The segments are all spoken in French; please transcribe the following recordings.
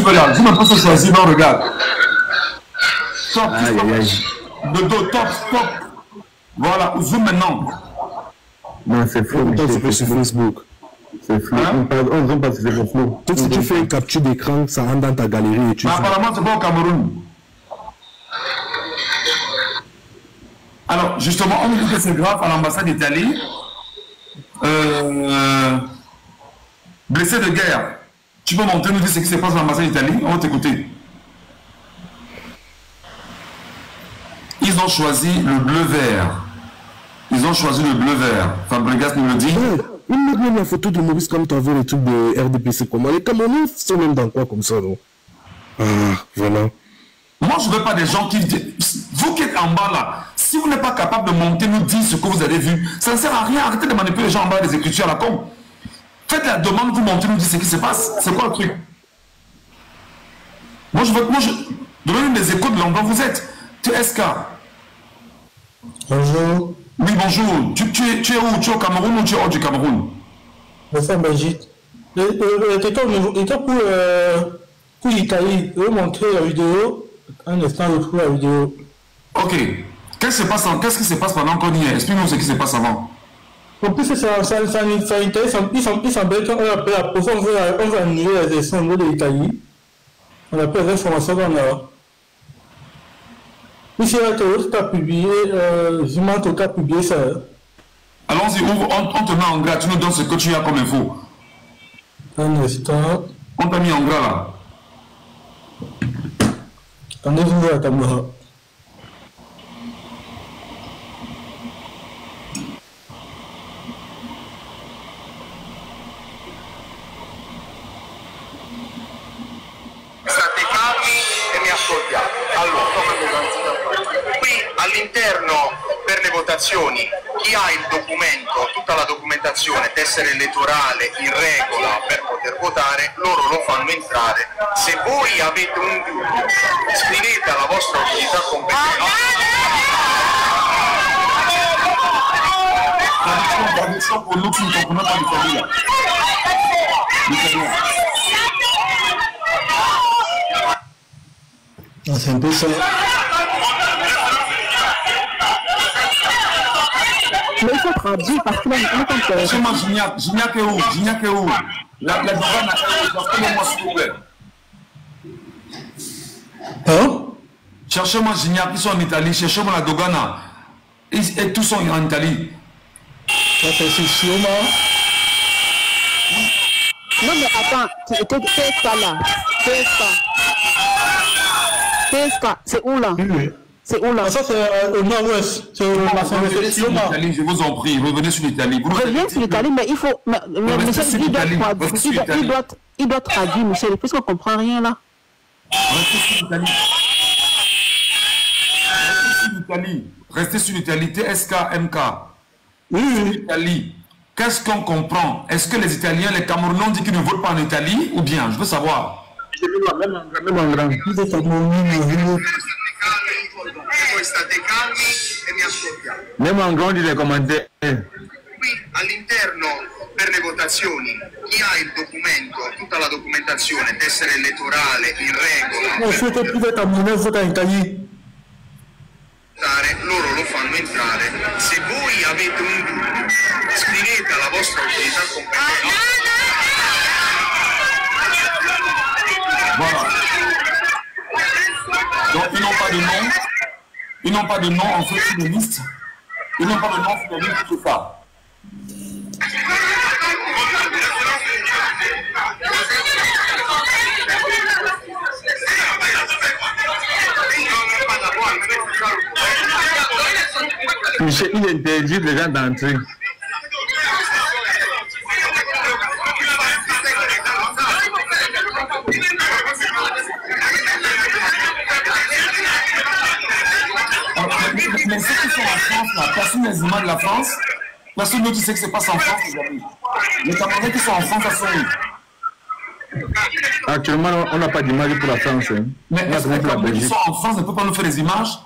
veux là. Dis-moi pas ce choisir, non, regarde. Stop, de dos, top, stop. Voilà, zoom maintenant. Non, c'est faux. C'est sur Facebook. C'est flou. On ne pas sur Facebook. Tout si tu fais une capture d'écran, ça rentre dans ta galerie et tu. Apparemment, c'est pas au Cameroun. Alors, justement, on nous dit que c'est grave à l'ambassade d'Italie. Blessé de guerre. Tu peux monter, nous dire ce qui se passe à l'ambassade d'Italie? On va t'écouter. Ils ont choisi le bleu-vert. Ils ont choisi le bleu-vert. Fabregas nous le dit. Ils mettent même la photo de Maurice comme tu as vu les trucs de RDPC. Comment les Camerounais sont même dans quoi comme ça, non? Ah, voilà. Moi, je ne veux pas des gens qui disent. Vous qui êtes en bas là, si vous n'êtes pas capable de monter, nous dire ce que vous avez vu, ça ne sert à rien. Arrêtez de manipuler les gens en bas des écritures à la con. Faites la demande, vous montez, nous dites ce qui se passe. C'est quoi le truc? Moi, je veux. Donnez-nous des échos de l'endroit où vous êtes. TSK. Bonjour. Oui, bonjour. Tu es où? Tu es au Cameroun ou tu es hors du Cameroun? Je suis en Belgique. Pour l'Italie, je vais montrer la vidéo. Un instant, je trouve la vidéo. Ok. Qu'est-ce qui se passe pendant qu'on y est? Explique-nous ce qui se passe avant. En plus, ça intéresse. Ils s'embêtent quand on appelle la pause. On veut annuler les élections au niveau de l'Italie. On appelle les informations qu'on a. Ici, la théorie, tu as publié, Zuma, tu as publié ça. Allons-y, on te met en gras, tu nous donnes ce que tu as comme info. Un instant. On t'a mis en gras là. Attendez-vous la caméra. State calmi e mi ascoltiate. Allora, qui all'interno per le votazioni chi ha il documento, tutta la documentazione, tessera elettorale in regola per poter votare, loro lo fanno entrare. Se voi avete un dubbio, scrivete alla vostra autorità competente. Traduction pour nous qui ne comprenons pas l'italien. C'est un peu ça. Mais il faut traduire parce que là, on comprend. Cherchez-moi Gignac est où? Gignac est où? La douane a appelez-moi s'il vous plaît. Hein? Cherchez-moi Gignac, ils sont en Italie. Cherchez-moi la Dogana. Et tous sont en Italie. Ça, c'est sûrement. Non, mais attends, c'est ça là. C'est où là? Oui. C'est où là? Ça, c'est au nord-ouest. C'est Revenez sur l'Italie, je vous en prie. Revenez sur l'Italie. Reviens sur l'Italie, mais il faut. Mais Michel, il doit traduire, Michel, puisqu'on ne comprend rien là. Restez sur l'Italie. Restez sur l'Italie. TSK, MK. Oui. L'Italie. Qu'est-ce qu'on comprend? Est-ce que les Italiens, les Camerounais ont dit qu'ils ne votent pas en Italie ou bien? Je veux savoir. Même en grand. Même en grand, il est commenté. Qui all'interno per le votazioni chi ha il documento, tutta la documentazione, tessera elettorale in regola. Non, se tu pouvais t'amener, vote en Italie. Loro lo fanno entrare. Se voi avete un dubbio, scrivete alla vostra autorità competente. Voilà. Donc ils n'ont pas de nom. Ils n'ont pas de nom en fait sur les listes. Ils n'ont pas de nom sur les listes, tout ça. Michel, il interdit les gens d'entrer. Mais ceux qui sont en France, là, personne n'est humain de la France. Personne ne sait que c'est pas en France, les amis. Les Camerounais qui sont en France, ça sont où? Actuellement, on n'a pas d'image pour la France. Hein. Mais est-ce que les Camerounais qui sont en France ne peuvent pas nous faire des images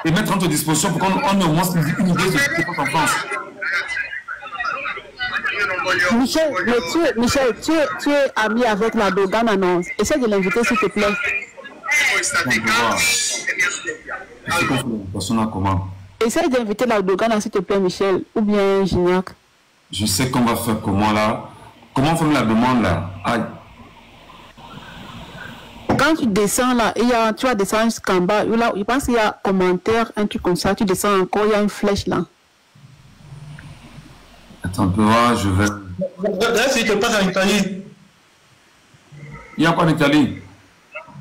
et mettre à notre disposition pour qu'on ait au moins une idée de ce qui se passe en France? Michel, mais tu es ami avec la Dogana, non? Essaie de l'inviter, s'il te plaît. Essaie d'inviter la Dogana, s'il te plaît, Michel, ou bien Gignac. Je sais qu'on va faire comment là. Comment on fait la demande là? Aïe. Quand tu descends là, tu vas descendre jusqu'en bas. Là, je pense qu'il y a commentaire, un truc comme ça. Tu descends encore, il y a une flèche là. Attends un peu, je vais. Là, si tu passes en Italie. Il y a quoi en Italie?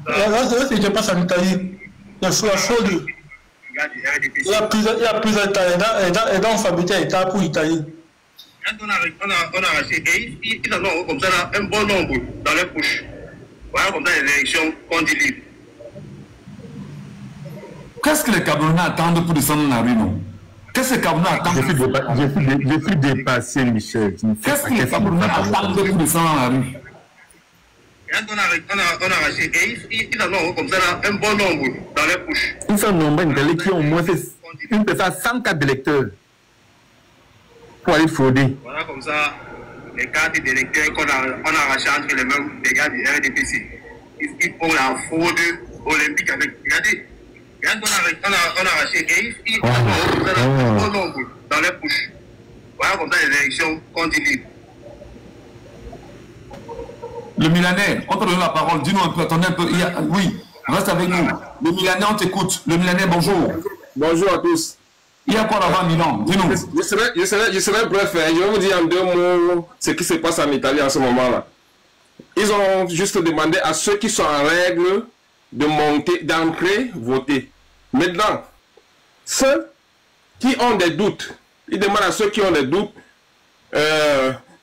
Là, si tu passes en Italie. Il y a fraude. Il y a plusieurs États. Et donc, fabriqué un État pour l'Italie. On a arraché. Et ils en ont comme ça là, un bon nombre dans les poches. Voilà comme ça les élections qu'on dit libre. Qu'est-ce que les Camerounais attendent pour descendre dans la rue, non? Qu'est-ce que les Camerounais attendent? Je suis dépassé, Michel. Qu'est-ce que les Camerounais attendent pour descendre dans la rue? On a arraché. Et ils en ont comme ça là, un bon nombre dans les poches. Ils sont nombreux qui ont au moins une personne 104 électeurs pour aller frauder. Voilà comme ça. Les cartes d'électeurs qu'on a arrachées entre les mains des gars du RDPC. Ils font la fraude olympique avec. Regardez, on a arraché et ils ont un bon nombre dans les poches. Voilà comme ça les élections continuent. Le Milanais, on te donne la parole. Dis-nous un peu, attendez un peu. Oui, reste avec nous. Le Milanais, on t'écoute. Le Milanais, bonjour. Bonjour à tous. Il y a quoi là-bas, Milan? Dis-nous. Je serai bref. Je vais vous dire en 2 mots ce qui se passe en Italie en ce moment-là. Ils ont juste demandé à ceux qui sont en règle de monter, d'entrer, voter. Maintenant, ceux qui ont des doutes, ils demandent à ceux qui ont des doutes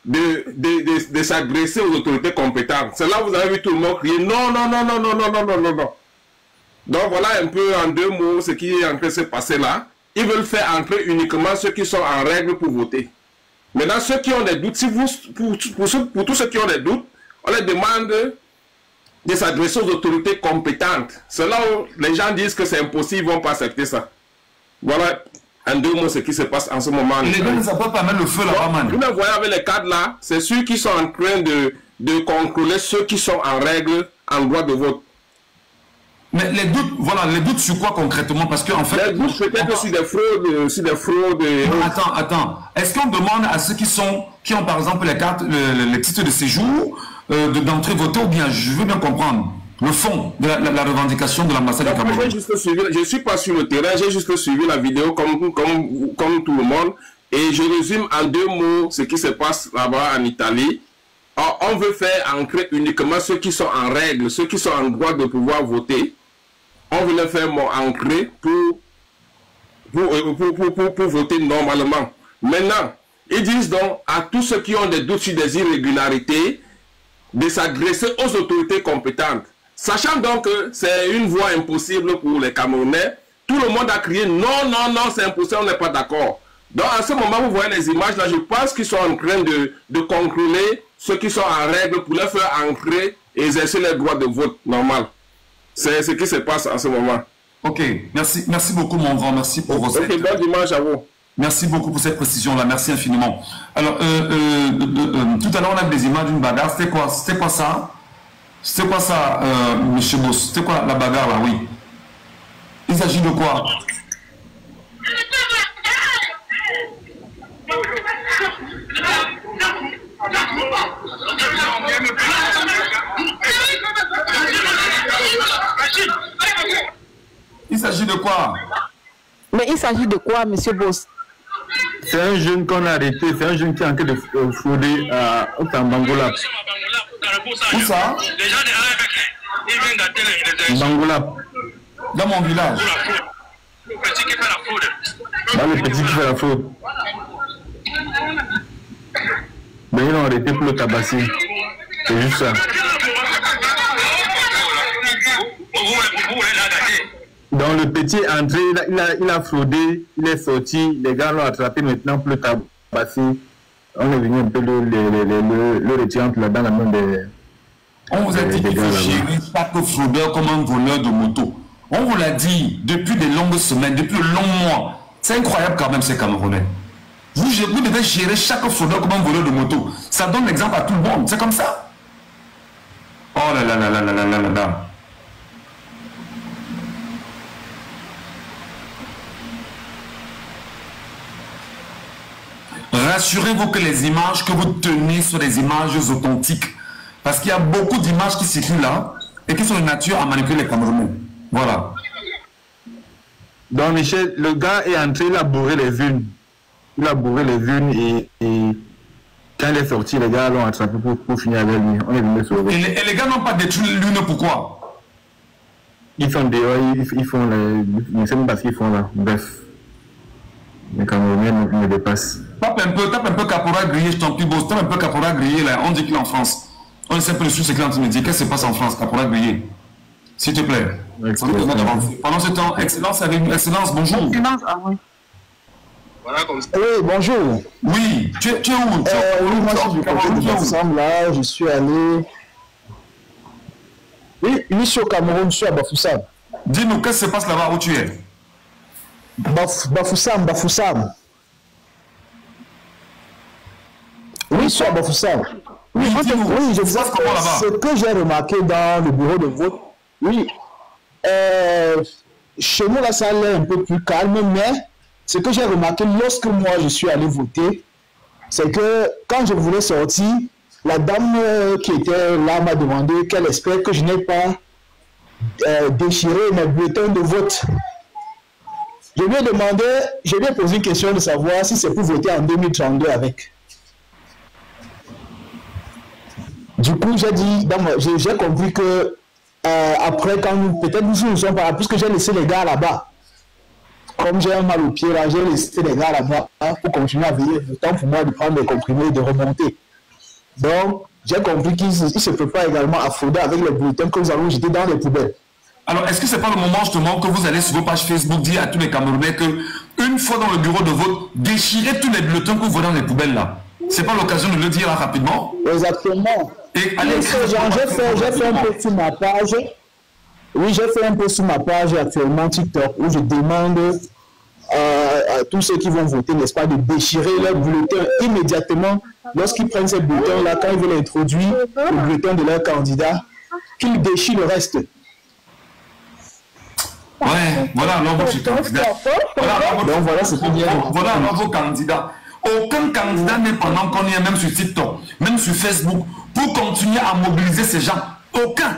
de s'adresser aux autorités compétentes. C'est là où vous avez vu tout le monde crier non, non, non, non, non, non, non, non, non, non. Donc voilà un peu en 2 mots ce qui est en train de se passer là. Ils veulent faire entrer uniquement ceux qui sont en règle pour voter. Maintenant, ceux qui ont des doutes, pour tous ceux qui ont des doutes, on les demande de s'adresser aux autorités compétentes. C'est là où les gens disent que c'est impossible, ils ne vont pas accepter ça. Voilà en 2 mots ce qui se passe en ce moment. Les gars, ça peut pas mettre le feu là-bas, man. Vous le voyez avec les cadres là, c'est ceux qui sont en train de contrôler ceux qui sont en règle, en droit de vote. Mais les doutes, voilà, les doutes sur quoi concrètement? Parce qu'en fait... Les doutes peut-être sur des fraudes, Attends. Est-ce qu'on demande à ceux qui ont par exemple les cartes, les titres de séjour, d'entrer voter, ou bien, je veux bien comprendre, le fond de la revendication de l'ambassade du Cameroun? Je ne suis pas sur le terrain, j'ai juste suivi la vidéo comme tout le monde, et je résume en 2 mots ce qui se passe là-bas en Italie. On veut faire entrer uniquement ceux qui sont en règle, ceux qui sont en droit de pouvoir voter. On veut les faire entrer pour voter normalement. Maintenant, ils disent donc à tous ceux qui ont des doutes sur des irrégularités de s'adresser aux autorités compétentes. Sachant donc que c'est une voie impossible pour les Camerounais, tout le monde a crié non, non, non, c'est impossible, on n'est pas d'accord. Donc à ce moment, vous voyez les images là, je pense qu'ils sont en train de contrôler ceux qui sont en règle pour les faire entrer et exercer les droits de vote normal. C'est ce qui se passe en ce moment. Ok, merci beaucoup mon grand, merci pour vos aides. Bon dimanche à vous. Merci beaucoup pour cette précision-là, merci infiniment. Alors, tout à l'heure, on a des images d'une bagarre. C'était quoi ça? C'était quoi ça, monsieur Boss? C'était quoi la bagarre là, oui? Il s'agit de quoi? Il s'agit de quoi? Mais il s'agit de quoi, monsieur Boss? C'est un jeune qu'on a arrêté, c'est un jeune qui est en train de frauder au Bangola. Où ça? Bangola. Dans mon village. Dans le petit qui fait la fraude. Mais ils l'ont arrêté pour le tabasser. C'est juste ça. Donc le petit est entré, il a fraudé, il est sorti, les gars l'ont attrapé maintenant pour le tabasser. On est venu un peu le retirer entre dans la main des... On vous a dit qu'il faut gérer chaque fraudeur comme un voleur de moto. On vous l'a dit depuis de longues semaines, depuis de longs mois. C'est incroyable quand même ces Camerounais. Vous devez gérer chaque fraudeur comme un voleur de moto. Ça donne l'exemple à tout le monde. C'est comme ça. Oh là là là là là là là là là. Rassurez-vous que les images que vous tenez sont des images authentiques. Parce qu'il y a beaucoup d'images qui circulent là et qui sont de nature à manipuler les Camerounais. Voilà. Donc Michel, le gars est entré, il a bourré les vulnes. Il a bourré les vulnes et quand il est sorti, les gars l'ont attrapé pour finir avec lui. On est venu le sauver. Et les gars n'ont pas détruit l'une, pourquoi? Ils font dehors, ils font les... Je ne sais même pas ce qu'ils font là. Bref. Les Camerounais me dépassent. Tape un peu Caporal Grillé, je t'en prie, boss. Tape un peu Caporal Grillé là. On dit qu'il est en France. On ne sait pas le sujet, c'est qu'il est en train de me dire. Qu'est-ce qui se passe en France, Caporal Grillé? S'il te plaît. Pendant ce temps, Excellence avec nous. Excellence, bonjour. Excellence, ah oui. Voilà comme ça. Oui, bonjour. Oui, tu es où? Oui, moi je suis du côté de Bafoussam, là, je suis allé... Oui, je suis au Cameroun, je suis à Bafoussam. Dis-nous, qu'est-ce qui se passe là-bas où tu es? Bafoussam. Oui, je suis à Bafoussam. Oui, je sais ce que j'ai remarqué dans le bureau de vote. Oui, chez nous, là, ça allait un peu plus calme, mais ce que j'ai remarqué lorsque moi, je suis allé voter, c'est que quand je voulais sortir, la dame qui était là m'a demandé qu'elle espère que je n'ai pas déchiré mes bulletins de vote. Je lui ai posé une question de savoir si c'est pour voter en 2032 avec. Du coup, j'ai dit, j'ai compris que après, quand peut-être nous ne sommes pas là, puisque j'ai laissé les gars là-bas. Comme j'ai un mal au pied là, j'ai laissé les gars là-bas pour continuer à veiller. Le temps pour moi de prendre les comprimés et de remonter. Donc, j'ai compris qu'ils se préparent également à frauder avec les bulletins que nous allons jeter dans les poubelles. Alors, est-ce que ce n'est pas le moment justement que vous allez sur vos pages Facebook dire à tous les Camerounais que une fois dans le bureau de vote, déchirez tous les bulletins que vous voyez dans les poubelles là? C'est pas l'occasion de le dire là rapidement? Exactement. Et allez, j'ai fait un peu sur ma page. Oui, j'ai fait un peu sur ma page actuellement TikTok où je demande à tous ceux qui vont voter, n'est-ce pas, de déchirer leur bulletin immédiatement lorsqu'ils prennent ces bulletins-là, quand ils veulent introduire le bulletin de leur candidat, qu'ils déchirent le reste. Ouais, voilà alors vos candidats. Voilà alors vos candidats. Aucun candidat n'est pendant qu'on y est, même sur TikTok, même sur Facebook, pour continuer à mobiliser ces gens. Aucun.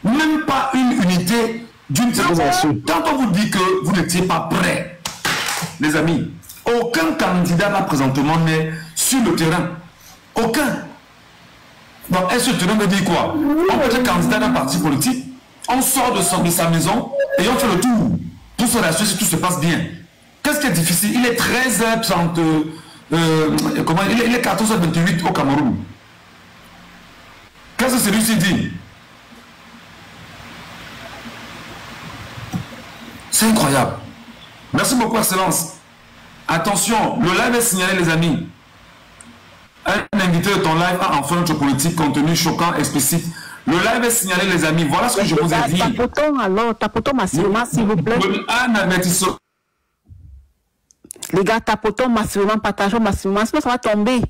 Même pas une unité d'une certaine. Quand on vous dit que vous n'étiez pas prêts, les amis, aucun candidat là présentement n'est sur le terrain. Aucun. Donc, est-ce que le terrain veut dire quoi? On peut être candidat d'un parti politique, on sort de sa maison et on fait le tour pour se rassurer si tout se passe bien. Qu'est-ce qui est difficile? Il est 13h30, il est 14h28 au Cameroun. Qu'est-ce que celui-ci dit? C'est incroyable. Merci beaucoup, Excellence. Attention, le live est signalé, les amis. Un invité de ton live a enfin notre politique, contenu choquant, explicite. Le live est signalé, les amis. Voilà ce que je vous ai dit. Tapotons massivement, s'il vous plaît. Un avertissement. Les gars, tapotons massivement, partageons massivement, sinon ça va tomber.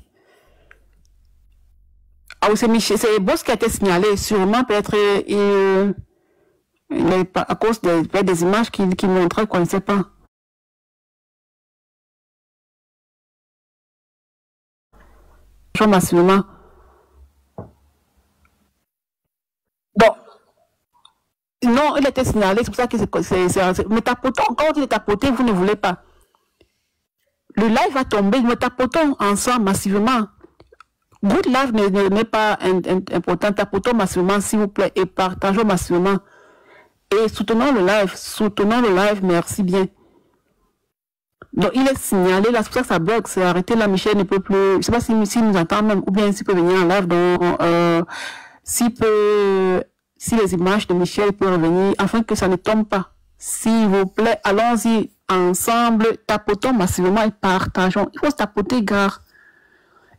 Ah oui, c'est Boss qui a été signalé. Sûrement, peut-être, à cause des images qui montraient qu'on ne sait pas. Massivement. Donc, non, il a été signalé, c'est pour ça que c'est. Mais tapotons, quand on dit tapoter, vous ne voulez pas. Le live va tomber, mais tapotons ensemble massivement. Good live n'est pas important. Tapotons massivement, s'il vous plaît, et partageons massivement. Et soutenons le live, merci bien. Donc, il est signalé, là, c'est pour ça que ça bloque, c'est arrêté, là, Michel ne peut plus, je ne sais pas s'il nous entend même, ou bien s'il peut venir en live, donc, si les images de Michel peuvent revenir, afin que ça ne tombe pas. S'il vous plaît, allons-y ensemble, tapotons massivement et partageons. Il faut se tapoter, gare.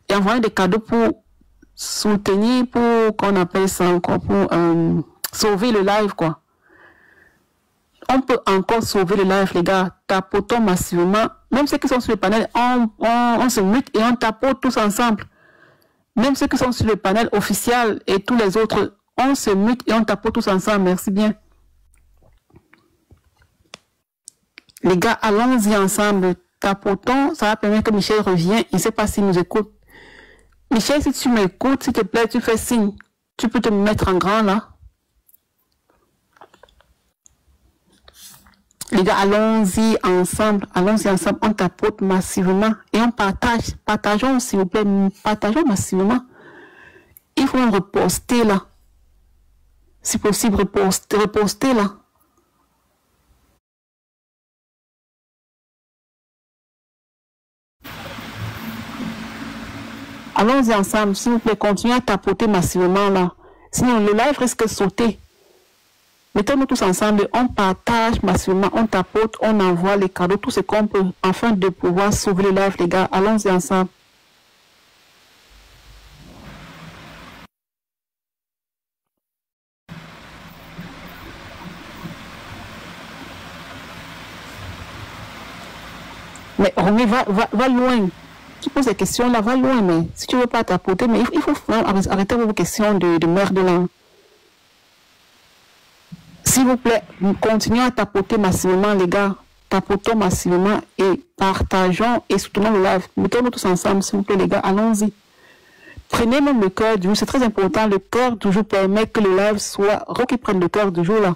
Et envoyer des cadeaux pour soutenir, pour qu'on appelle ça encore, pour sauver le live, quoi. On peut encore sauver le live, les gars. Tapotons massivement. Même ceux qui sont sur le panel, on se mute et on tapote tous ensemble. Même ceux qui sont sur le panel officiel et tous les autres, on se mute et on tapote tous ensemble. Merci bien. Les gars, allons-y ensemble. Tapotons, ça va permettre que Michel revienne. Il ne sait pas s'il nous écoute. Michel, si tu m'écoutes, s'il te plaît, tu fais signe. Tu peux te mettre en grand là. Les gars, allons-y ensemble, on tapote massivement et on partage. Partageons, s'il vous plaît, partageons massivement. Il faut reposter là. Si possible, reposter là. Allons-y ensemble, s'il vous plaît, continuez à tapoter massivement là. Sinon, le live risque de sauter. Mettons-nous tous ensemble, on partage massivement, on tapote, on envoie les cadeaux, tout ce qu'on peut, afin de pouvoir sauver le live, les gars. Allons-y ensemble. Mais Romy, va loin. Tu poses des questions là, va loin, mais si tu ne veux pas tapoter, mais il faut arrêter vos questions de merde là. S'il vous plaît, continuez à tapoter massivement, les gars. Tapotons massivement et partageons et soutenons le live. Mettons-nous tous ensemble, s'il vous plaît, les gars. Allons-y. Prenez même le cœur du jour. C'est très important. Le cœur du jour permet que le live soit... Qui prenne le cœur du jour, là.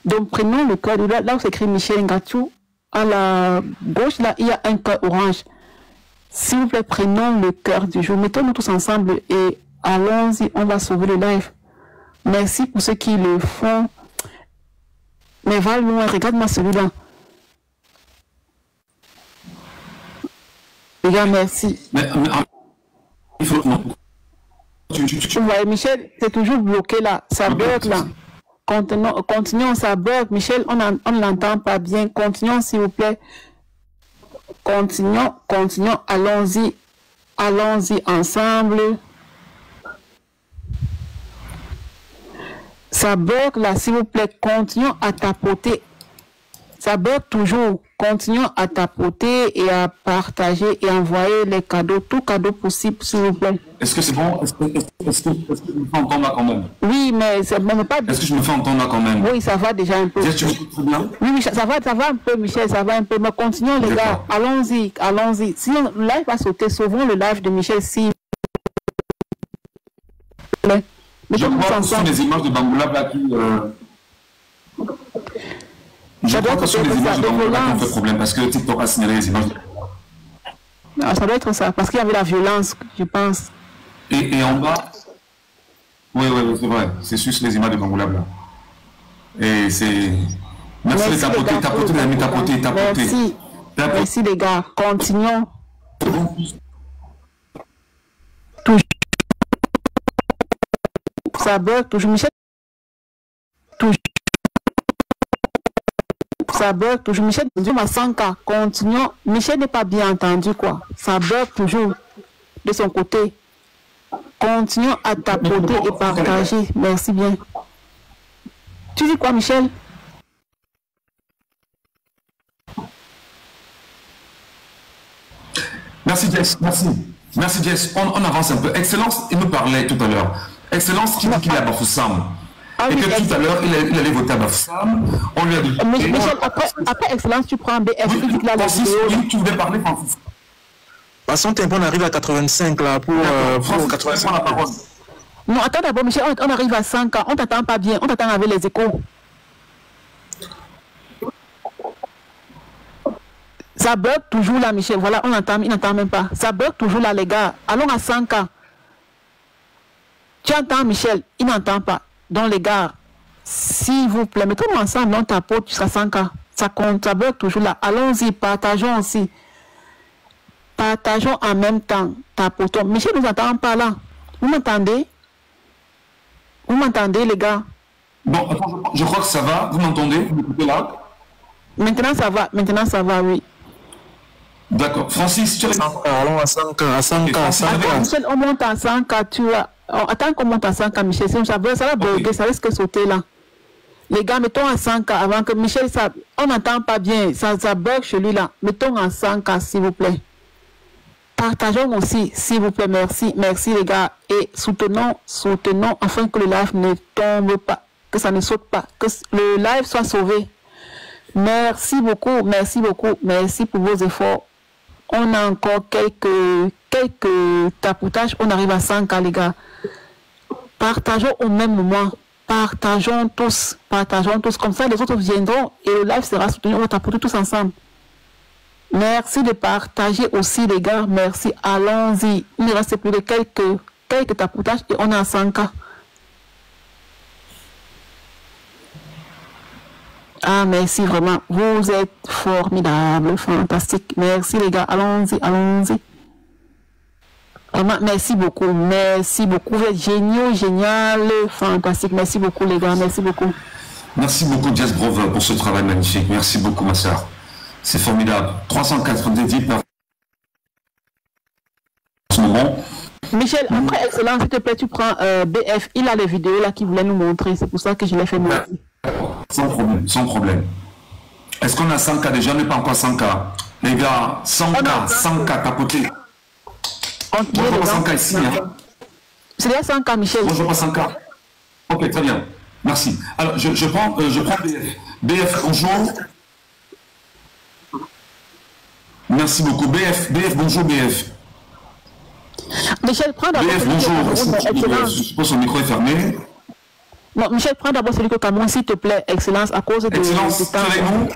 Donc, prenons le cœur du jour. Là où c'est écrit Michel Ngatou, à la gauche, là, il y a un cœur orange. S'il vous plaît, prenons le cœur du jour. Mettons-nous tous ensemble et allons-y. On va sauver le live. Merci pour ceux qui le font. Mais va loin, regarde-moi celui-là. Les gars, merci. Il faut... Tu vois, Michel, c'est toujours bloqué là. Ça bug là. Continuons, ça bug. Michel, on ne l'entend pas bien. Continuons, s'il vous plaît. Continuons. Allons-y. Allons-y ensemble. Ça bug là, s'il vous plaît, continuons à tapoter. Ça bug toujours. Continuons à tapoter et à partager et envoyer les cadeaux, tout cadeau possible, s'il vous plaît. Est-ce que c'est bon? Est-ce que je me fais entendre là quand même? Oui, mais ça ne pas... Est-ce que je me fais entendre là quand même? Oui, ça va déjà un peu. Tu m'écoutes très bien? Oui, ça va un peu, Michel, ça va un peu. Mais continuons, les gars. Allons-y. Sinon, le live va sauter. Sauvons le live de Michel, si... Je crois que ce sont les images de Bangoulab là qui... Je crois que ce sont les images de Bangoulab qui ont fait problème parce que TikTok a signalé les images. Ah, ça doit être ça, parce qu'il y avait la violence, je pense. Et en bas... Oui, c'est vrai. C'est juste les images de Bangoulab là. Et c'est... Merci de tapoter, les amis, tapoter. Merci les gars. Continuons. Ça bug, toujours Michel. Ça bug, toujours Michel. À 100K, continuons. Michel n'est pas bien entendu, quoi. Ça bug toujours de son côté. Continuons à tapoter et partager. Merci bien. Tu dis quoi, Michel? Merci, Jess. Merci, Jess. On avance un peu. Excellence, il me parlait tout à l'heure. Excellence qui dit qu'il est à Bafoussam. Et que tout à l'heure, il allait voter à Bafoussam. On lui a dit... Mais Michel, après Excellence, tu prends BF. Oui, tu voulais parler, Francis. Passons tempo, on arrive à 85 là pour 85. La parole. Non, attends d'abord, Michel, on arrive à 5 ans. On t'attend pas bien. On t'attend avec les échos. Ça bug toujours là, Michel. Voilà, il n'entend même pas. Ça bug toujours là, les gars. Allons à 5 ans. Tu entends, Michel? Il n'entend pas. Donc, les gars, s'il vous plaît, mettons-nous ensemble, on tapote jusqu'à 5K. Ça compte, ça bug toujours là. Allons-y, partageons aussi. Partageons en même temps. Tapotons. Michel ne nous entend pas là. Vous m'entendez? Vous m'entendez, les gars? Bon, attends, je crois que ça va. Vous m'entendez? Vous m'écoutez là? Maintenant, ça va, oui. D'accord. Francis, tu es... Allons à 5K. Michel, on monte à 5K, tu vois. Attends qu'on monte à 5K, Michel. Ça va bugger, ça risque de sauter là. Les gars, mettons à 100K avant que Michel, on n'entend pas bien, ça bug chez lui là. Mettons à 100K, s'il vous plaît. Partageons aussi, s'il vous plaît, merci. Merci les gars. Et soutenons, afin que le live ne tombe pas, que ça ne saute pas, que le live soit sauvé. Merci beaucoup, merci pour vos efforts. On a encore quelques tapoutages, on arrive à 100K les gars. Partageons au même moment. Partageons tous, comme ça les autres viendront et le live sera soutenu, on va tapoter tous ensemble. Merci de partager aussi les gars, merci, allons-y. Il ne reste plus de quelques tapoutages et on est à 100K. Ah merci vraiment, vous êtes formidables, fantastique. Merci les gars, allons-y. Vraiment, merci beaucoup, vous êtes géniaux, génial, fantastique. Merci beaucoup les gars, merci beaucoup. Merci beaucoup Jess Grover pour ce travail magnifique, merci beaucoup ma soeur. C'est formidable. 390 par ce moment. Michel, après Excellence, s'il te plaît, tu prends BF. Il a les vidéos là qu'il voulait nous montrer. C'est pour ça que je l'ai fait moi. Sans problème. Est-ce qu'on a 100K déjà? On n'est pas encore 100K. Les gars, 100K tapoter. Moi, je vois pas 100K ici. Hein. C'est déjà 100K, Michel. Moi, je vois pas 100K. Ok, très bien. Merci. Alors, je prends BF. BF, bonjour. Merci beaucoup. BF, bonjour BF. Michel, prends d'abord. BF, bonjour. Je suppose que son micro est fermé. Non, Michel, prends d'abord celui que Cameroun, s'il te plaît, Excellence, à cause de... Excellence, c'est avec vous.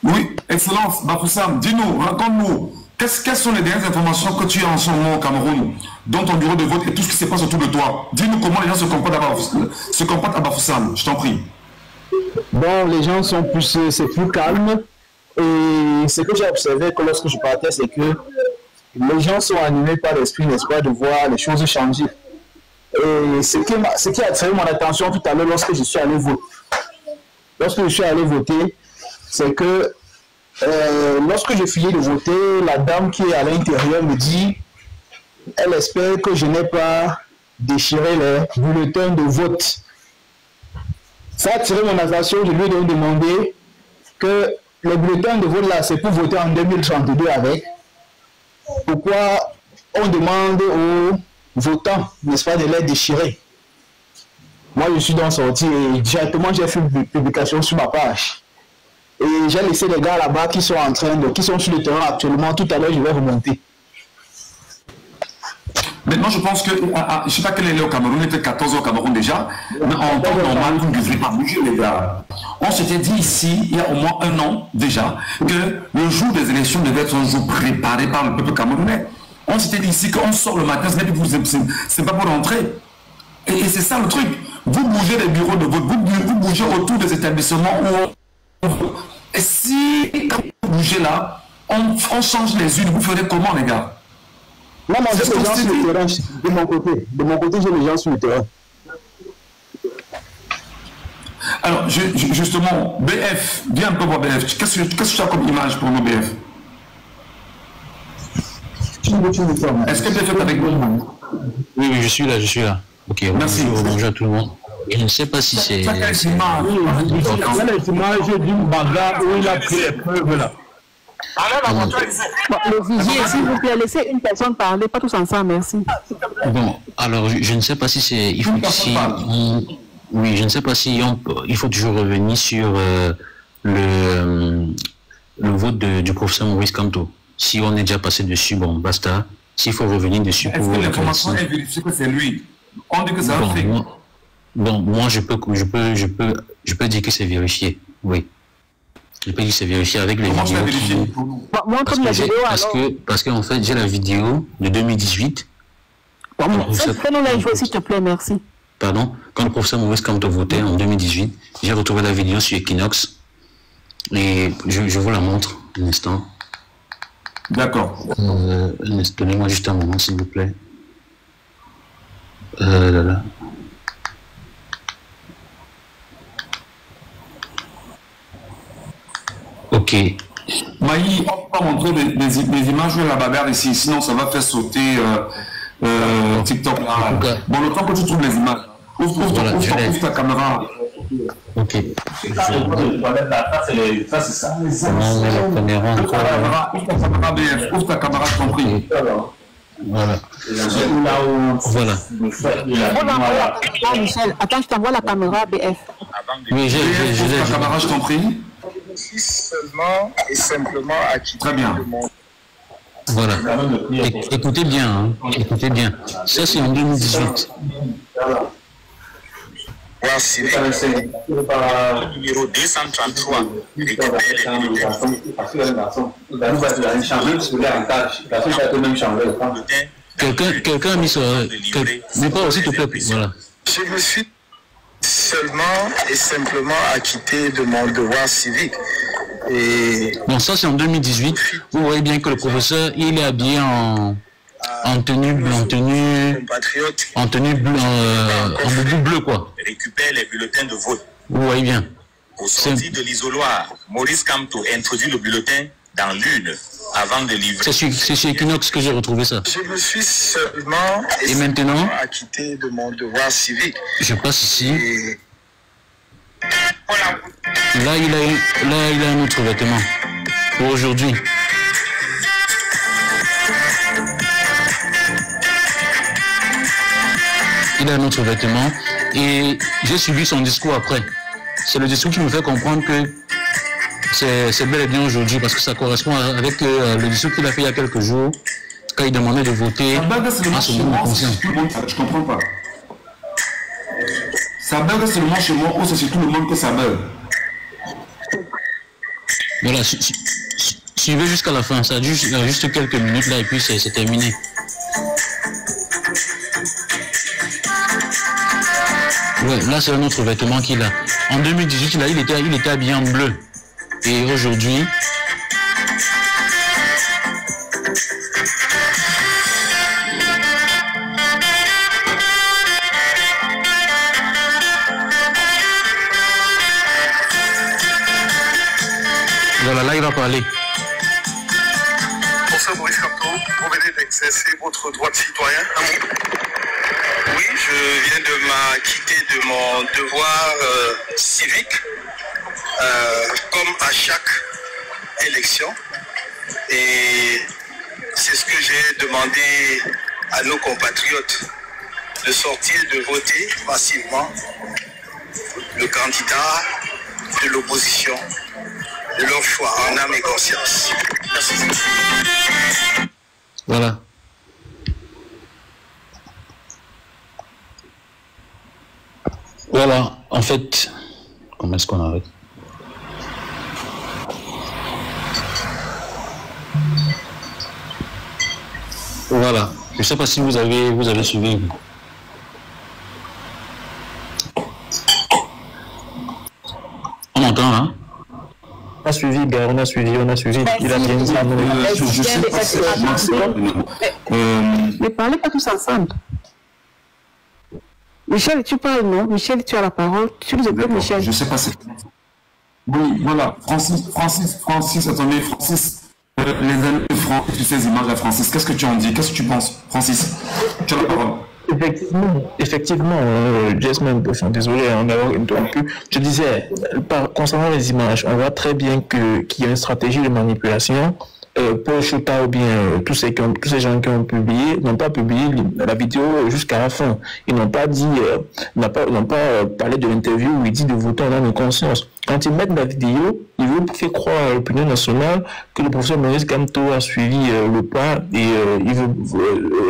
Oui, Excellence, Bafoussam, dis-nous, raconte-nous, quelles sont les dernières informations que tu as en ce moment au Cameroun, dans ton bureau de vote et tout ce qui se passe autour de toi? Dis-nous comment les gens se comportent à Bafoussam, je t'en prie. Bon, les gens sont c'est plus calme. Et ce que j'ai observé que lorsque je partais, c'est que les gens sont animés par l'esprit, n'est-ce pas, de voir les choses changer. Et ce qui a attiré mon attention tout à l'heure lorsque je suis allé voter. Lorsque je suis allé voter, c'est que lorsque je finis de voter, la dame qui est à l'intérieur me dit, elle espère que je n'ai pas déchiré les bulletins de vote. Ça a attiré mon attention, je lui ai donc demandé que les bulletins de vote là, c'est pour voter en 2032 avec. Pourquoi on demande aux votants, n'est-ce pas, de les déchirer? Moi, je suis donc sorti et directement j'ai fait une publication sur ma page. Et j'ai laissé les gars là-bas qui sont sur le terrain actuellement. Tout à l'heure, je vais remonter. Maintenant, je pense que, je ne sais pas quel est au Cameroun, il était 14 au Cameroun déjà, mais en temps normal, vous ne devriez pas bouger, les gars. On s'était dit ici, il y a au moins un an déjà, que le jour des élections devait être un jour préparé par le peuple camerounais. On s'était dit ici qu'on sort le matin, c'est pas pour rentrer. Et c'est ça le truc. Vous bougez les bureaux de vote, vous bougez autour des établissements où et si, quand vous bougez là, on change les unes, vous ferez comment, les gars? Moi, j'ai les gens sur le terrain, de mon côté. De mon côté, j'ai les gens sur le terrain. Alors, justement, BF, viens un peu voir BF. Qu'est-ce que tu as comme image pour nous, BF? Est-ce que BF est avec nous? Oui, je suis là. Ok, merci. Bonjour à tout le monde. Je ne sais pas si c'est... Il y a l'image d'une bagarre où il a pris les preuves là. Le vigier, s'il vous plaît, laissez une personne parler, pas tous ensemble, merci. Bon, alors je ne sais pas si c'est... Oui, je ne sais pas si il faut toujours revenir sur le vote du professeur Maurice Kamto. Si on est déjà passé dessus, bon, basta. S'il faut revenir dessus pour... Est-ce que l'information est vérifiée que c'est lui? On dit que ça a fait. Bon, moi, je peux dire que c'est vérifié, oui. Je peux dire que c'est vérifié avec les vidéos. Parce qu'en fait, j'ai la vidéo de 2018. Fais-nous la jouer, s'il te plaît, merci. Pardon, quand le professeur Maurice Kamto votait en 2018, j'ai retrouvé la vidéo sur Equinox. Et je vous la montre, un instant. D'accord. Donnez-moi juste un moment, s'il vous plaît. Ok. Maï, on va montrer des images de la bagarre ici, sinon ça va faire sauter TikTok là. Bon, le temps que tu trouves les images, ouvre ta caméra. Ok. Ça, c'est ça. Ouvre ta caméra, je t'en prie. Voilà. Voilà. Michel, attends, je t'envoie la caméra, BF. Oui, j'ai la caméra, je t'en prie. Seulement et simplement à quitter. Très bien. Voilà. Écoutez bien, hein. Écoutez bien. Ça, c'est en 2018. Voici le numéro 233. Quelqu'un a mis ça. Mais pas aussi, s'il te plaît. Voilà. Je me suis seulement et simplement acquitté de mon devoir civique. Et bon, ça c'est en 2018. Vous voyez bien que le professeur, il est habillé en tenue bleu, quoi. Récupère les bulletins de vote. Vous voyez bien. Au sortir de l'isoloir, Maurice Kamto introduit le bulletin dans l'urne avant de livrer. C'est chez Equinox que j'ai retrouvé ça. Je me suis seulement et maintenant acquitté de mon devoir civique. Je passe ici. Là, il a un autre vêtement pour aujourd'hui. Il a un autre vêtement et j'ai suivi son discours après. C'est le discours qui me fait comprendre que c'est bel et bien aujourd'hui parce que ça correspond avec le discours qu'il a fait il y a quelques jours quand il demandait de voter à son nom de conscience. Je comprends pas. Ça bug seulement chez moi ou c'est sur tout le monde que ça bug? Voilà, suivez jusqu'à la fin, ça dure juste quelques minutes là et puis c'est terminé. Ouais, là c'est un autre vêtement qu'il a. En 2018, là, il était habillé en bleu. Et aujourd'hui, voilà, là il va parler. Bonsoir Maurice Kamto, vous venez d'exercer votre droit de citoyen. Oui, je viens de m'acquitter de mon devoir civique, comme à chaque élection. Et c'est ce que j'ai demandé à nos compatriotes, de sortir, de voter massivement le candidat de l'opposition, de leur choix en âme et conscience. Merci. Voilà. Voilà, en fait, comment est-ce qu'on arrête? Voilà, je ne sais pas si vous avez suivi. On entend, hein? On a suivi, gars, on a suivi. Il a bien dit ça. Ne parlez pas tous ensemble. Michel, tu parles, non? Michel, tu as la parole. Tu nous écoutes, Michel. Je ne sais pas si... Oui, voilà. Francis, attendez, Francis. Les amis de Francis, tu ces images à Francis. Qu'est-ce que tu en dis? Qu'est-ce que tu penses, Francis? Tu as la parole. Effectivement, Jasmine, désolé d'avoir interrompu. Je disais, concernant les images, on voit très bien qu'il y a une stratégie de manipulation. Paul Chouta ou bien tous ces gens qui ont publié n'ont pas publié la vidéo jusqu'à la fin. Ils n'ont pas dit, n'ont pas parlé de l'interview où il dit de voter en âme et conscience. Quand ils mettent la vidéo, ils veulent faire croire à l'opinion nationale que le professeur Maurice Kamto a suivi le pas et il veut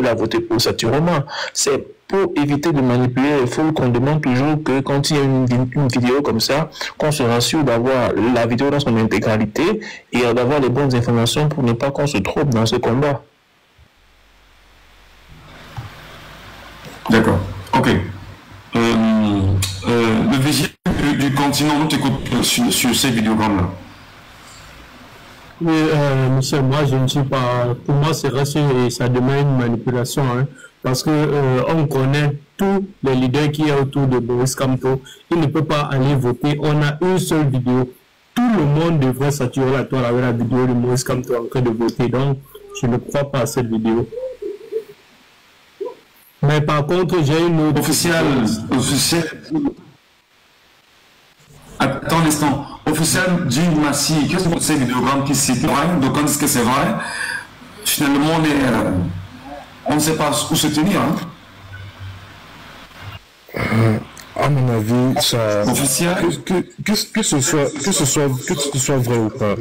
la voter pour saturement. C'est pour éviter de manipuler les foules qu'on demande toujours que quand il y a une vidéo comme ça, qu'on se rassure d'avoir la vidéo dans son intégralité et d'avoir les bonnes informations pour ne pas qu'on se trompe dans ce combat. D'accord, ok. Le vigile du continent, on t'écoute sur ces vidéogrammes-là. Oui, monsieur, moi je ne suis pas... Pour moi, c'est rassuré et ça demande une manipulation, hein, parce que on connaît tous les leaders qui y a autour de Maurice Kamto. Il ne peut pas aller voter. On a une seule vidéo. Tout le monde devrait saturer la toile avec la vidéo de Maurice Kamto en train de voter. Donc, je ne crois pas à cette vidéo. Mais par contre, j'ai une autre... Officiel. Attends un instant. Officiel Jim Massy, qu'est-ce que c'est ces vidéogrammes qui citent? Donc on dit que c'est vrai. Finalement, on ne sait pas où se tenir. Hein? À mon avis, ça... Officiel. Que ce soit vrai ou pas.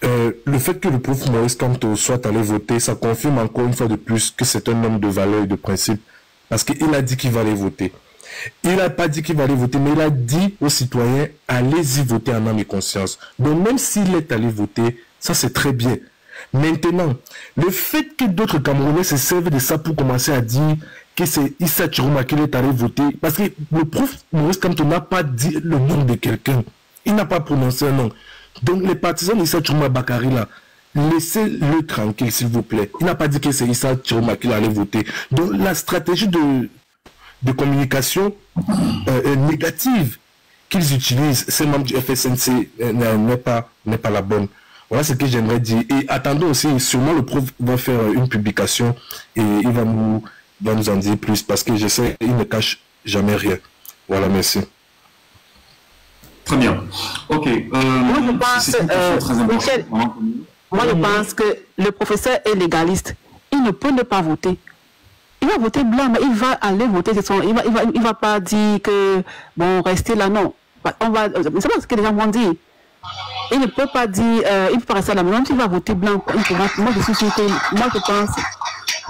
Le fait que le prof Maurice Kamto soit allé voter, ça confirme encore une fois de plus que c'est un homme de valeur et de principe. Parce qu'il a dit qu'il va aller voter. Il n'a pas dit qu'il va aller voter, mais il a dit aux citoyens, allez-y voter en âme et conscience. Donc même s'il est allé voter, ça c'est très bien. Maintenant, le fait que d'autres Camerounais se servent de ça pour commencer à dire que c'est Issa Chiroma qui est allé voter, parce que le prof Maurice Kamto n'a pas dit le nom de quelqu'un. Il n'a pas prononcé un nom. Donc les partisans d'Issa Chiroma Bakary là, laissez-le tranquille s'il vous plaît. Il n'a pas dit que c'est Issa Chiroma qui allait voter. Donc la stratégie de communication négative qu'ils utilisent, ces membres du FSNC, n'est pas la bonne. Voilà ce que j'aimerais dire. Et attendons aussi, sûrement le prof va faire une publication et il va nous en dire plus parce que je sais qu'il ne cache jamais rien. Voilà, merci. Très bien. Ok. Moi, je pense, Michel, moi, je pense que le professeur est légaliste. Il ne peut ne pas voter. Il va voter blanc, mais il va aller voter. Il va pas dire que, bon, restez là, non. C'est pas ce que les gens vont dire. Il ne peut pas dire, il peut pas rester à la maison, il va voter blanc. Moi, je suis sûr que, moi, je pense.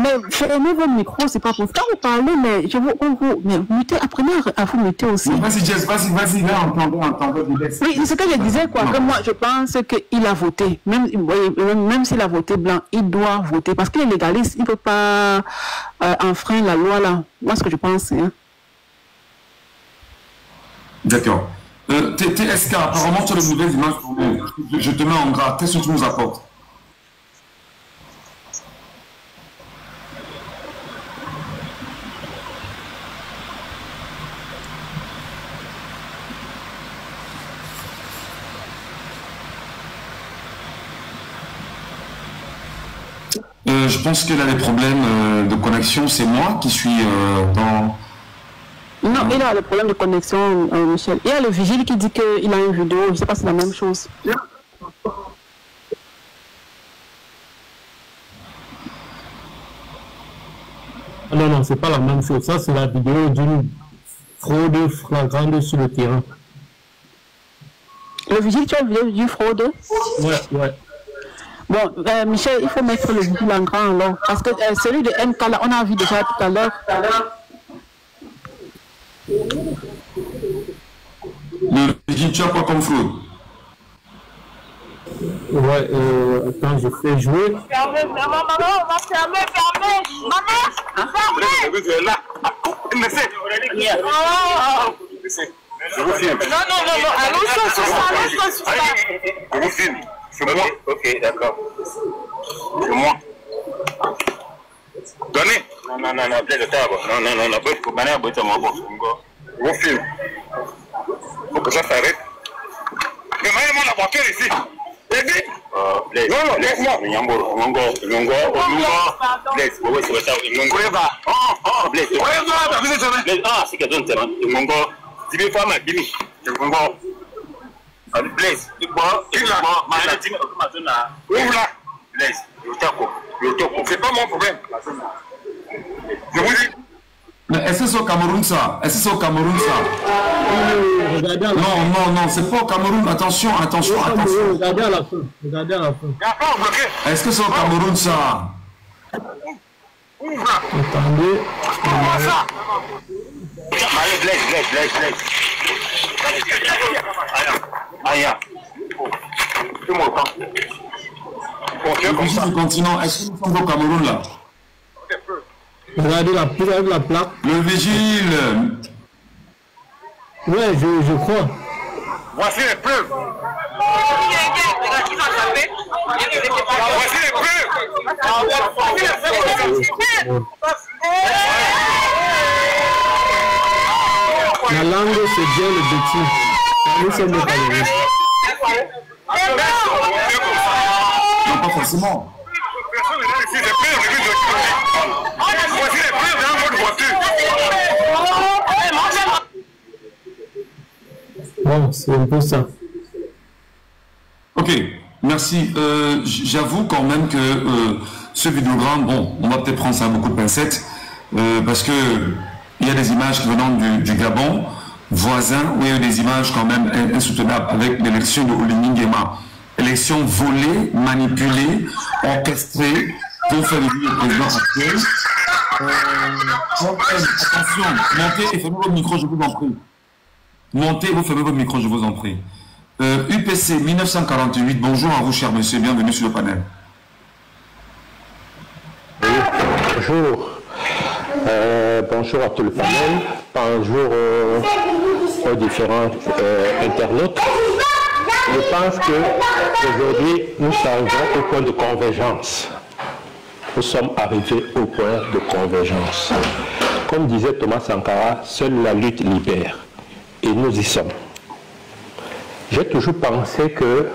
Mais fermez vos micros, c'est pas pour ça. Vous parlez, mais mais mutez, apprenez à vous muter aussi. Vas-y, Jess, vas-y, là, on t'en veut. Oui, c'est ce que je disais, quoi. Que moi, je pense qu'il a voté. Même s'il a voté blanc, il doit voter. Parce qu'il est légaliste, il ne peut pas enfreindre la loi, là. Moi, ce que je pense, hein. D'accord. TSK, apparemment, sur les nouvelles images, je te mets en gras. Qu'est-ce que tu nous apportes? Je pense qu'il a des problèmes de connexion. C'est moi qui suis dans... Non, il a le problème de connexion, Michel. Il y a le vigile qui dit qu'il a une vidéo. Je ne sais pas si c'est la même chose. Non, c'est pas la même chose. Ça, c'est la vidéo d'une fraude flagrante sur le terrain. Le vigile, tu as une vidéo d'une fraude? Ouais. Bon, Michel, il faut mettre le vigile en grand alors. Parce que celui de MK, là, on a vu déjà tout à l'heure. Le vigile, tu as quoi comme fraude? Ouais, attends, je fais jouer. Fermez, maman, on va fermer. Maman, fermez. Tu es là. Laissez. Non, allons sur ça. Je vous filme. C'est moi. Ok, d'accord. C'est moi. Donnez. Non, blague de table. Non, faut pas aller à moi. Je vous filme. Faut que ça s'arrête. Mais moi la voiture ici. Blaise. Non, laisse-moi. C'est pas mon problème. Je vous dis. Mais est-ce que c'est au Cameroun ça? Non, c'est pas au Cameroun. Attention. Regardez à la fin. Est-ce que c'est au Cameroun ça? Attendez. Allez, Blaise. Aïe. Fais-moi le temps. Le vigile du continent, est-ce que nous sommes au Cameroun là? Regardez la plaque. Le vigile. Ouais, je crois. Voici les preuves. Voici les preuves. La langue, c'est bien le petit. Nous sommes au Cameroun. Non, pas forcément. c'est peur, le but de voici les preuves dans votre voiture. Bon, c'est un peu ça. Ok, merci. J'avoue quand même que ce vidéogramme, bon, on va peut-être prendre ça à beaucoup de pincettes, parce que il y a des images qui viennent du Gabon voisin, où il y a eu des images quand même insoutenables avec l'élection de Oligny Nguema. Élection volée, manipulée, orchestrée pour faire élire le président actuel. Attention, montez et fermez votre micro, je vous en prie. Montez, vous fermez votre micro, je vous en prie. UPC 1948, bonjour à vous, cher monsieur, bienvenue sur le panel. Oui, bonjour. Bonjour à tout le panel, bonjour aux différents internautes. Je pense qu'aujourd'hui, nous arrivons au point de convergence. Nous sommes arrivés au point de convergence. Comme disait Thomas Sankara, seule la lutte libère. Et nous y sommes. J'ai toujours pensé que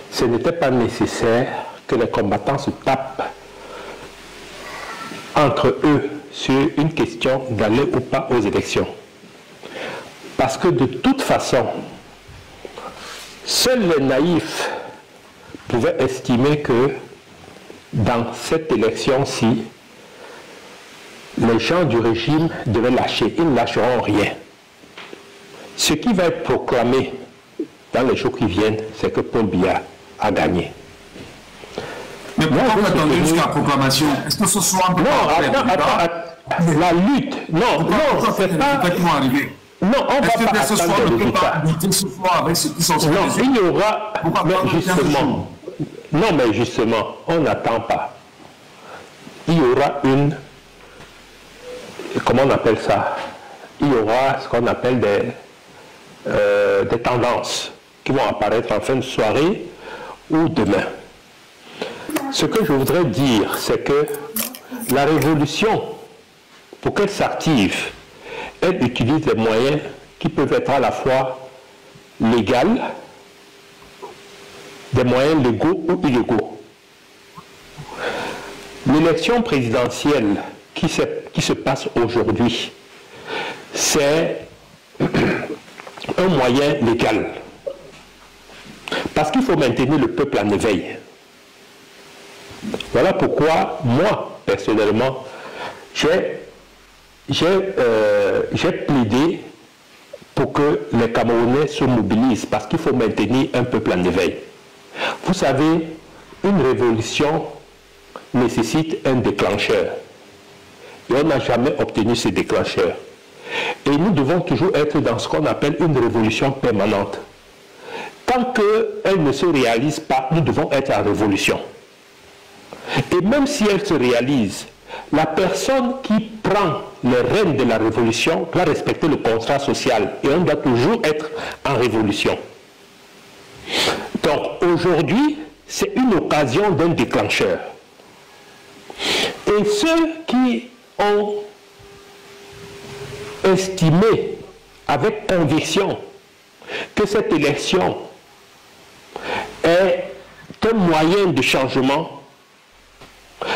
ce n'était pas nécessaire que les combattants se tapent entre eux sur une question d'aller ou pas aux élections. Parce que de toute façon, seuls les naïfs pouvaient estimer que dans cette élection-ci, les gens du régime devaient lâcher. Ils ne lâcheront rien. Ce qui va être proclamé dans les jours qui viennent, c'est que Paul Biya a gagné. Mais pourquoi vous attendez jusqu'à la proclamation? Est-ce que ce soir... Non, attends, la lutte, non, c'est pas... Non, on va pas attendre le résultat. Non, il y aura... Mais justement, on n'attend pas. Il y aura une... Comment on appelle ça? Il y aura ce qu'on appelle des tendances qui vont apparaître en fin de soirée ou demain. Ce que je voudrais dire, c'est que la révolution, pour qu'elle s'active, elle utilise des moyens qui peuvent être à la fois légaux, des moyens légaux ou illégaux. L'élection présidentielle qui se passe aujourd'hui, c'est un moyen légal. Parce qu'il faut maintenir le peuple en éveil. Voilà pourquoi, moi, personnellement, j'ai plaidé pour que les Camerounais se mobilisent, parce qu'il faut maintenir un peuple en éveil. Vous savez, une révolution nécessite un déclencheur. Et on n'a jamais obtenu ce déclencheur. Et nous devons toujours être dans ce qu'on appelle une révolution permanente. Tant qu'elle ne se réalise pas, nous devons être en révolution. Et même si elle se réalise, la personne qui prend les rênes de la révolution doit respecter le contrat social. Et on doit toujours être en révolution. Donc aujourd'hui, c'est une occasion d'un déclencheur. Et ceux qui ont estimé avec conviction que cette élection est un moyen de changement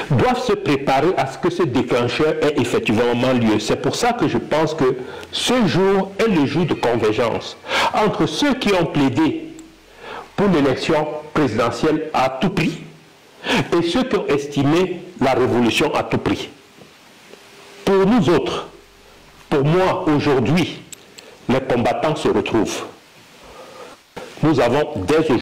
doivent se préparer à ce que ce déclencheur ait effectivement lieu. C'est pour ça que je pense que ce jour est le jour de convergence entre ceux qui ont plaidé pour l'élection présidentielle à tout prix et ceux qui ont estimé la révolution à tout prix. Pour nous autres, pour moi, aujourd'hui, les combattants se retrouvent. Nous avons dès aujourd'hui